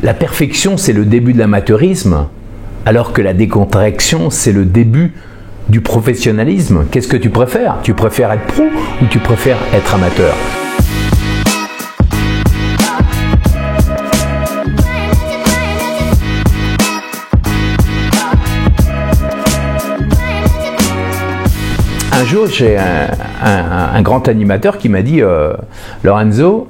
La perfection, c'est le début de l'amateurisme, alors que la décontraction, c'est le début du professionnalisme. Qu'est-ce que tu préfères? Tu préfères être pro ou tu préfères être amateur? Un jour, j'ai un grand animateur qui m'a dit Lorenzo,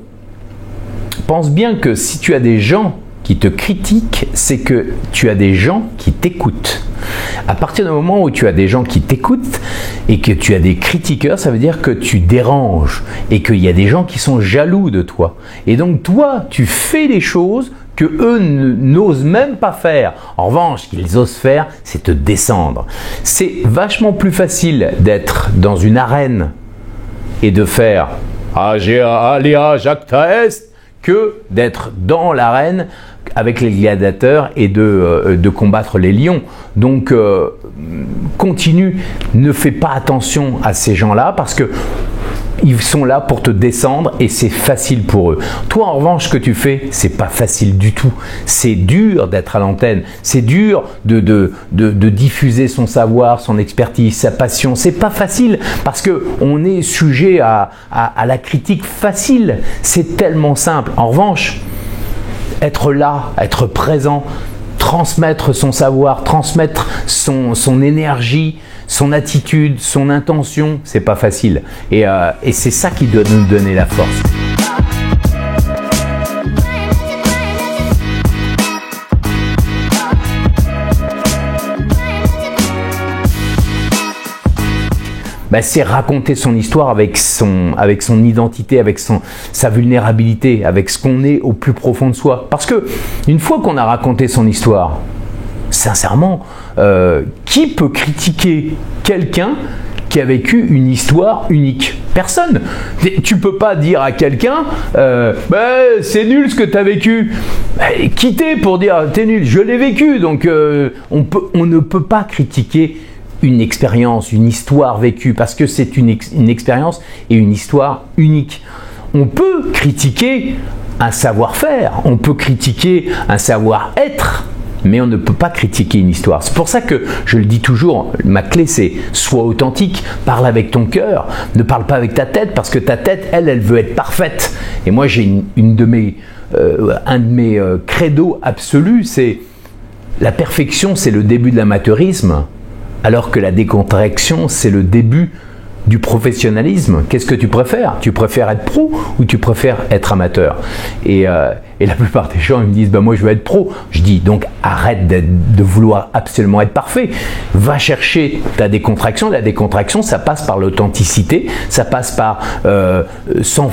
pense bien que si tu as des gens qui te critiquent, c'est que tu as des gens qui t'écoutent. À partir du moment où tu as des gens qui t'écoutent et que tu as des critiqueurs, ça veut dire que tu déranges et qu'il y a des gens qui sont jaloux de toi. Et donc toi, tu fais des choses que eux n'osent même pas faire. En revanche, ce qu'ils osent faire, c'est te descendre. C'est vachement plus facile d'être dans une arène et de faire « Aléa, Jacques Taest » que d'être dans l'arène avec les gladiateurs et de combattre les lions. Donc, continue, ne fais pas attention à ces gens-là parce que ils sont là pour te descendre et c'est facile pour eux. Toi, en revanche, ce que tu fais, c'est pas facile du tout. C'est dur d'être à l'antenne. C'est dur de diffuser son savoir, son expertise, sa passion. C'est pas facile parce que on est sujet à la critique facile. C'est tellement simple. En revanche, être là, être présent, transmettre son savoir, transmettre son énergie, son attitude, son intention, c'est pas facile. Et c'est ça qui doit nous donner la force. C'est raconter son histoire avec son identité, avec sa vulnérabilité, avec ce qu'on est au plus profond de soi. Parce que une fois qu'on a raconté son histoire, sincèrement, qui peut critiquer quelqu'un qui a vécu une histoire unique? Personne. Tu peux pas dire à quelqu'un c'est nul ce que tu as vécu. Qui t'es pour dire t'es nul? Je l'ai vécu. Donc on ne peut pas critiquer une expérience, une histoire vécue, parce que c'est une expérience et une histoire unique. On peut critiquer un savoir-faire, on peut critiquer un savoir-être, mais on ne peut pas critiquer une histoire. C'est pour ça que je le dis toujours, ma clé c'est sois authentique, parle avec ton cœur, ne parle pas avec ta tête, parce que ta tête, elle veut être parfaite. Et moi j'ai un de mes credos absolus, c'est la perfection, c'est le début de l'amateurisme, alors que la décontraction, c'est le début du professionnalisme. Qu'est-ce que tu préfères? Tu préfères être pro ou tu préfères être amateur? Et la plupart des gens ils me disent moi je veux être pro. Je dis donc arrête de vouloir absolument être parfait. Va chercher ta décontraction. La décontraction, ça passe par l'authenticité, ça passe par s'en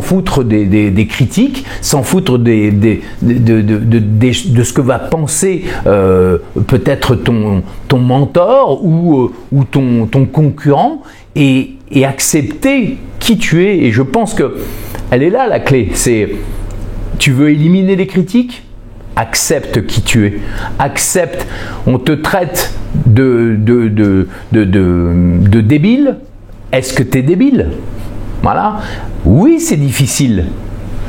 foutre des critiques, s'en foutre de ce que va penser peut-être ton mentor ou ton concurrent, et accepter qui tu es. Et je pense que elle est là la clé. C'est tu veux éliminer les critiques, accepte qui tu es. Accepte. On te traite de débile. Est-ce que tu es débile? Voilà. Oui, c'est difficile.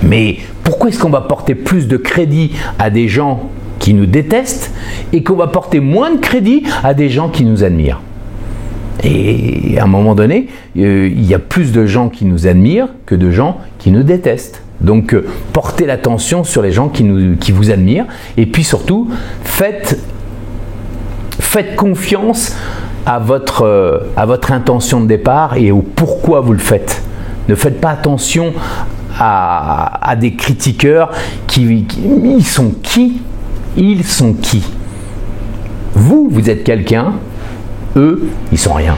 Mais pourquoi est-ce qu'on va porter plus de crédit à des gens qui nous détestent et qu'on va porter moins de crédit à des gens qui nous admirent? Et à un moment donné, il y a plus de gens qui nous admirent que de gens qui nous détestent. Donc, portez l'attention sur les gens qui vous admirent. Et puis surtout, faites confiance à votre intention de départ et au pourquoi vous le faites. Ne faites pas attention à des critiqueurs ils sont qui? Ils sont qui? Vous êtes quelqu'un, eux, ils sont rien.